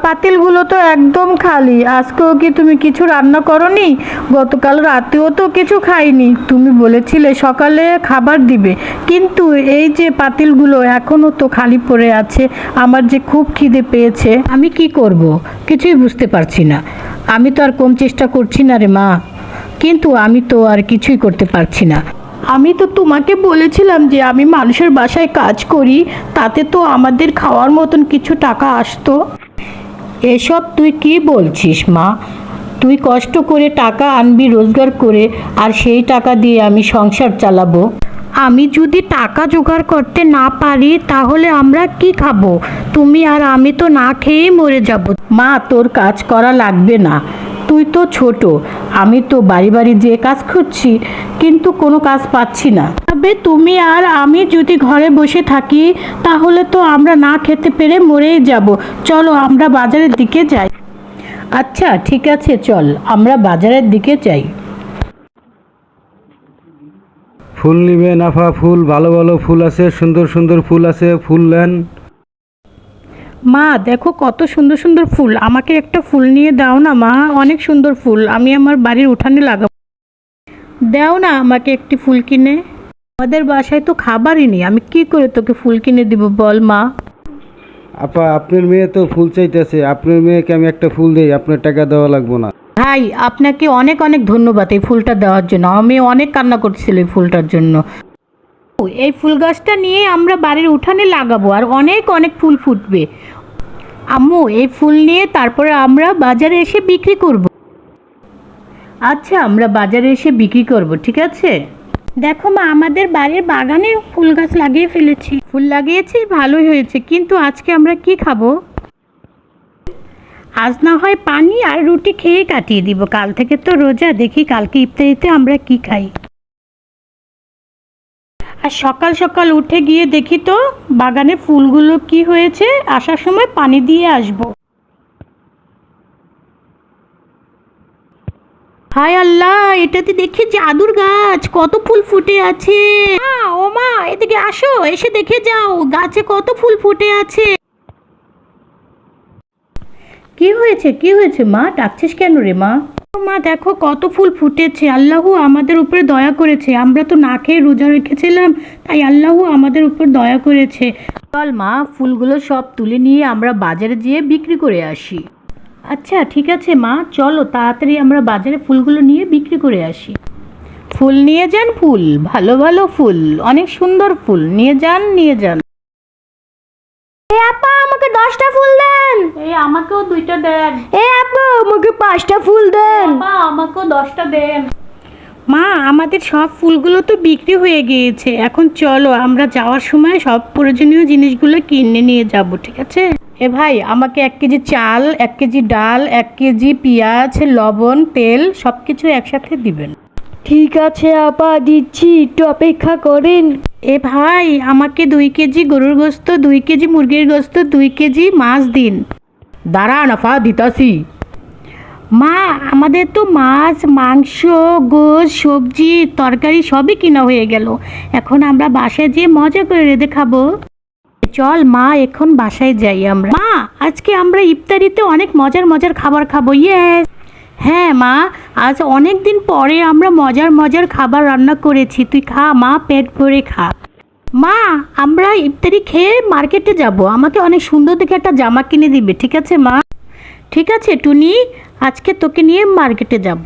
পাতিলগুলো তো একদম খালি। আজকেও কি তুমি কিছু রান্না করনি? গতকাল রাতেও তো কিছু খাইনি। তুমি বলেছিলে সকালে খাবার দিবে, কিন্তু এই যে পাতিলগুলো এখনো তো খালি পড়ে আছে। আমার যে খুব খিদে পেয়েছে, আমি কি করব কিছুই বুঝতে পারছি না। আমি তো আর কম চেষ্টা করছি না রে মা, কিন্তু আমি তো আর কিছুই করতে পারছি না। আমি তো তোমাকে বলেছিলাম যে আমি মানুষের বাসায় কাজ করি, তাতে তো আমাদের খাওয়ার মতন কিছু টাকা আসতো। এসব তুই কি বলছিস মা? তুই কষ্ট করে টাকা আনবি রোজগার করে, আর সেই টাকা দিয়ে আমি সংসার চালাবো? আমি যদি টাকা জোগাড় করতে না পারি তাহলে আমরা কি খাবো? তুমি আর আমি তো না খেয়েই মরে যাব। মা, তোর কাজ করা লাগবে না, তুই তো ছোট। আমি তো বাড়ি বাড়ি যেয়ে কাজ করছি, কিন্তু কোনো কাজ পাচ্ছি না। তবে তুমি আর আমি যদি ঘরে বসে থাকি তাহলে তো আমরা না খেতে পেরে মরেই যাব। চলো আমরা বাজারের দিকে যাই। আচ্ছা ঠিক আছে, চল আমরা বাজারের দিকে যাই। ফুল নিবে নাফা? ফুল ভালো ভালো ফুল আছে, সুন্দর সুন্দর ফুল আছে, ফুল নেন। মা দেখো কত সুন্দর সুন্দর ফুল, আমাকে একটা ফুল নিয়ে দাও না মা, অনেক সুন্দর ফুল, আমি আমার বাড়ির উঠানে লাগাবো। দাও না আমাকে একটি ফুল কিনে। আমাদের বাসায় তো খাবারই নেই, আমি কি করে তোকে ফুল কিনে দিব বল মা? আপা, আপনার মেয়ে তো ফুল চাইতেছে, আপনার মেয়েকে আমি একটা ফুল দেই, আপনার টাকা দেওয়া লাগবে না। ভাই আপনাকে অনেক অনেক ধন্যবাদ এই ফুলটা দেওয়ার জন্য। আমি অনেক কান্না করছিল এই ফুলটার জন্য। এই ফুল গাছটা নিয়ে আমরা বাড়ির উঠানে লাগাবো, আর অনেক অনেক ফুল ফুটবে। আম্মু এই ফুল নিয়ে তারপরে আমরা বাজারে এসে বিক্রি করব। আচ্ছা আমরা বাজারে এসে বিক্রি করব, ঠিক আছে। দেখো মা, আমাদের বাড়ির বাগানে ফুল গাছ লাগিয়ে ফেলেছি। ফুল লাগিয়েছিস, ভালোই হয়েছে, কিন্তু আজকে আমরা কি খাবো? আজ না হয় পানি আর রুটি খেয়ে কাটিয়ে দিব, কাল থেকে তো রোজা, দেখি কালকে ইফতারিতে আমরা কি খাই। আর সকাল সকাল উঠে গিয়ে দেখি তো বাগানে ফুলগুলো কি হয়েছে, আসার সময় পানি দিয়ে আসবো। হায় আল্লাহ, এটাতে দেখি জাদুর গাছ, কত ফুল ফুটে আছে। ও মা, এদিকে আসো, এসে দেখে যাও গাছে কত ফুল ফুটে আছে। কি হয়েছে কি হয়েছে মা, ডাকছিস কেন রে মা? মা দেখো কত ফুল ফুটেছে, আল্লাহ আমাদের উপরে দয়া করেছে। আমরা তো না খেয়ে রোজা রেখেছিলাম, তাই আল্লাহ আমাদের উপর দয়া করেছে। চল মা, ফুলগুলো সব তুলে নিয়ে আমরা বাজারে যেয়ে বিক্রি করে আসি। আচ্ছা ঠিক আছে মা, চলো তাড়াতাড়ি আমরা বাজারে ফুলগুলো নিয়ে বিক্রি করে আসি। ফুল নিয়ে যান, ফুল ভালো ভালো ফুল, অনেক সুন্দর ফুল নিয়ে যান নিয়ে যান। এই আপা আমাকে 10টা ফুল দেন। এই আমাকেও 2টা দেন। এই আপা আমাকে 5টা ফুল দেন। মা আমাকেও 10টা দেন। মা আমাদের সব ফুলগুলো তো বিক্রি হয়ে গিয়েছে, এখন চলো আমরা যাওয়ার সময় সব প্রয়োজনীয় জিনিসগুলো কিনে নিয়ে যাব, ঠিক আছে। এ ভাই, আমাকে 1 কেজি চাল, 1 কেজি ডাল, 1 কেজি পেঁয়াজ, লবণ, তেল সব কিছু একসাথে দিবেন। ঠিক আছে আপা, দিচ্ছি, একটু অপেক্ষা করেন। এ ভাই, আমাকে 2 কেজি গরুর গোস্ত, 2 কেজি মুরগির গোস্ত, 2 কেজি মাছ দিন। দাঁড়া নাফা, দিতাছি। মা আমাদের তো মাছ, মাংস, গোশ, সবজি, তরকারি সবই কিনা হয়ে গেল। এখন আমরা বাসায় যেয়ে মজা করে রেঁধে খাবো। চল মা, এখন বাসায় যাই আমরা। মা আজকে আমরা ইফতারিতে অনেক মজার মজার খাবার খাবো। ইয়েস। হ্যাঁ মা, আজ অনেক দিন পরে আমরা মজার মজার খাবার রান্না করেছি, তুই খা মা, পেট ভরে খা। মা আমরা ইফতারি খেয়ে মার্কেটে যাব, আমাকে অনেক সুন্দর দেখে একটা জামা কিনে দিবে, ঠিক আছে মা? ঠিক আছে টুনি, আজকে তোকে নিয়ে মার্কেটে যাব।